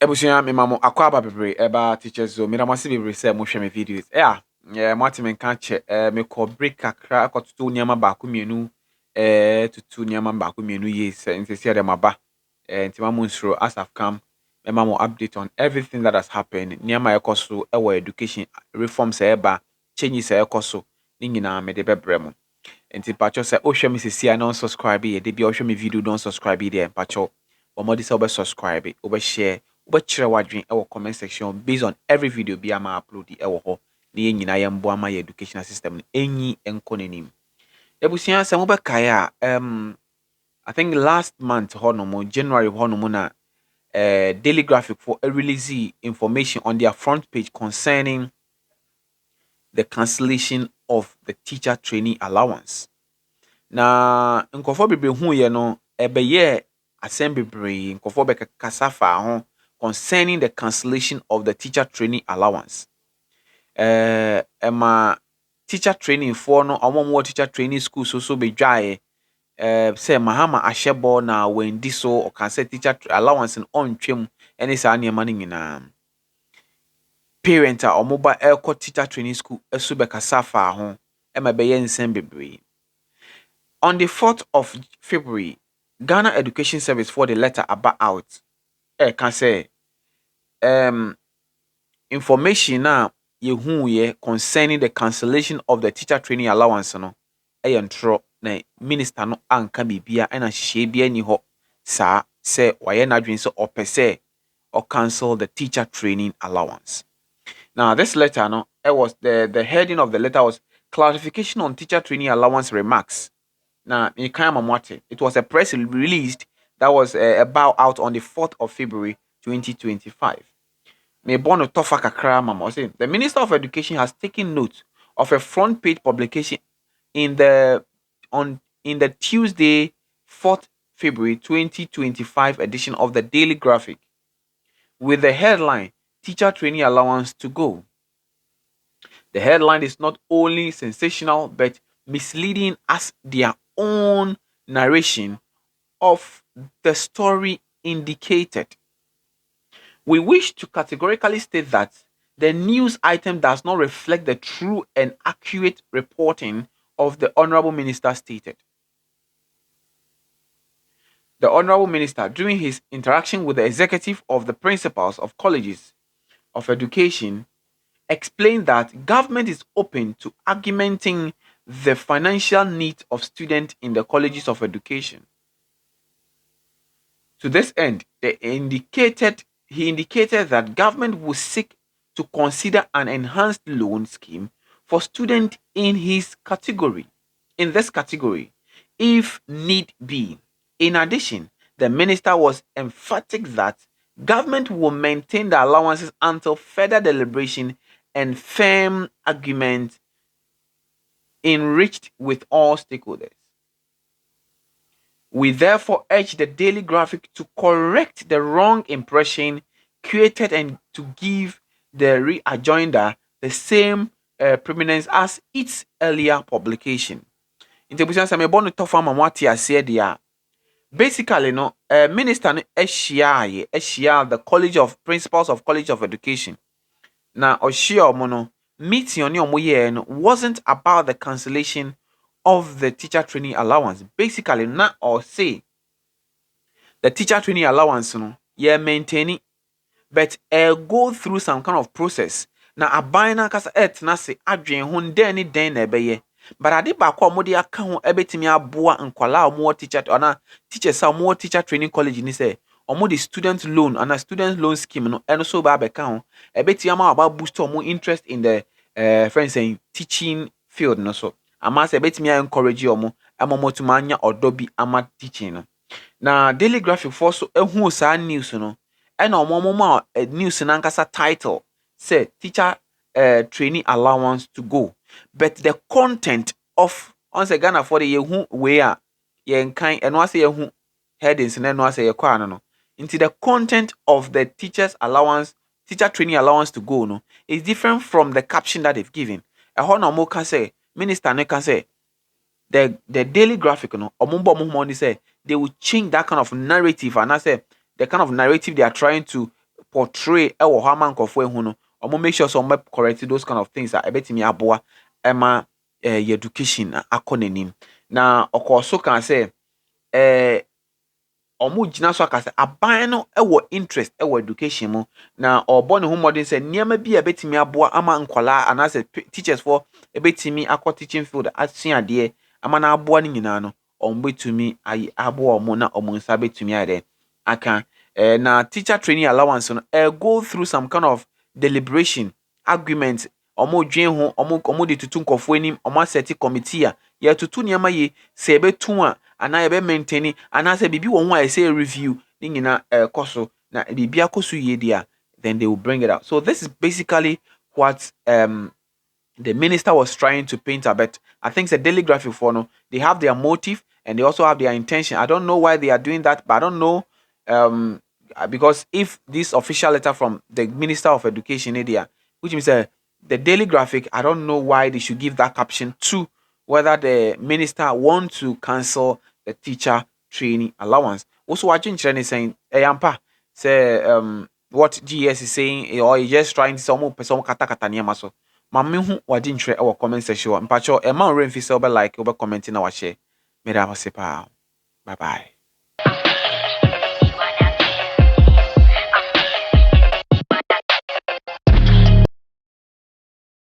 Ebusuya me mamo akwa aba bebre eba teachers zo me ramase bebre say mo hwe me videos. Mo ati me kan che me ko break kakra akotutu niam ba ko mienu tutu niam ba ko mienu yes nti se dem aba. Nti mamo nsuro as have come me mamo update on everything that has happened niam ekoso education reforms eba changes ekoso ni nyina me de bebre mo. Nti pacho say o hwe me sisia non subscribe ye de bia o hwe me video don subscribe there pacho omodi say obe subscribe obe share obe chire wadwen e comment section based on every video bia ma upload e wo ho na ye nyina ye mbo ama ye educational system enyi enko nanim ebusia say mo be kai a I think last month honomo January honomo na daily graphic for a release information on their front page concerning the cancellation of the teacher trainee allowance. Na nkofo bebre hu ye no ebeye asem bebre nkofo be kasa fa ho concerning the cancellation of the teacher training allowance. Ema teacher training for no omo teacher training school so be dwae say mahama ahyebo na wendi so o kan say teacher allowance on twem ene sa ne ma nyina parent a omo ba teacher training school eso be kasa fa ho ema be ye nsem bebre. On the 4th of February, Ghana Education Service for the letter about out. Can say information na ye concerning the cancellation of the teacher training allowance no. Ntro na minister no anka bibia na hye bia ni ho sa say waye na dwen so opese or cancel the teacher training allowance. Now this letter no was the heading of the letter was clarification on teacher training allowance remarks. Now, it was a press released that was about out on the 4th of February 2025. Me bono tofa kakra mama say the Minister of Education has taken note of a front page publication in the Tuesday 4th February 2025 edition of the Daily Graphic with the headline Teacher Training Allowance to Go. The headline is not only sensational but misleading as their own narration of the story indicated. We wish to categorically state that the news item does not reflect the true and accurate reporting of the Honorable Minister stated. The Honorable Minister, during his interaction with the executive of the principals of colleges of education, explained that government is open to augmenting the financial needs of students in the colleges of education. To this end, he indicated that government will seek to consider an enhanced loan scheme for students in this category, if need be. In addition, the minister was emphatic that government will maintain the allowances until further deliberation and firm agreement enriched with all stakeholders. We therefore urge the Daily Graphic to correct the wrong impression created and to give the rejoinder the same prominence as its earlier publication. Basically, no, minister no Eshia, the College of Principals of College of Education. Now, Oshia Mono meeting on your wasn't about the cancellation of the teacher training allowance. Basically, not or say the teacher training allowance, maintaining, but go through some kind of process. Now, a bina kasa na se adwen ho den na ebeye. But ade ba kwa mo de aka ho ebetimi aboa nkwala mo teacher ana teachers a mo teacher training college ni say omo the student loan and a student loan scheme no eno so ba beka ho ebetimi ama aba boost omo interest in the friends saying teaching field no so ama say ebetimi encourage omo amomo to manya odobi ama teaching no. Na Daily Graphic for so ehu sa news no e na omo ma news na nkasa title say teacher training allowance to go, but the content of on say Ghana for the yehu we a yen kan eno ase yehu headings na eno ase ye kwa no into the content of the teacher training allowance to go no is different from the caption that they've given. Ehon na mo kan say minister no kan say the Daily Graphic no omumbo mo say they will change that kind of narrative, and I say the kind of narrative they are trying to portray ɛwɔ hɔ ama nkɔfoɔ ehu no ɔmo make sure so ɔmo correct those kind of things a ɛbɛtumi aboa ɛma yɛ education akɔ n'anim. Na ɔkɔɔ so kan sɛ ɔmo gyina so aka sɛ aban no ɛwɔ interest ɛwɔ education mu na ɔbɔ ne ho mmɔden sɛ nneɛma bi a ɛbɛtumi aboa ama nkɔlaa anaasɛ teachers foɔ ɛbɛtumi akɔ teaching field asua adeɛ ama na aboa no nyinaa no ɔmo bɛtumi aboa ɔmo na ɔmo nsa bɛtumi ayɛ dɛ aka. Na teacher training allowance no go through some kind of deliberation argument ɔmo dwen ho ɔmo de tutu nkɔfoɔ anim ɔmo asɛte committee a yɛtutu nneɛma yi sɛ ɛbɛtu a anaa yɛbɛ maintain anaasɛ biribi wɔ ho a ɛsɛ review ne nyinaa ɛkɔ so na biribi akɔ so yie deɛ a then they will bring it out. So this is basically what the minister was trying to paint a bit. I think the daily graphic for no, they have their motive and they also have their intention. I don't know why they are doing that, but I don't know because if this official letter from the Minister of Education area, which means the daily graphic, I don't know why they should give that caption to whether the minister want to cancel the teacher training allowance. Also, watching training saying, "Hey, Ampa, say what GS is saying, or you just trying to say, some kata kata niyama so." Mami hu wadi ntre our comment section. Mpacho, e ma ore mfi se obe like, obe comment na wa share. Meda wase pa. Bye bye.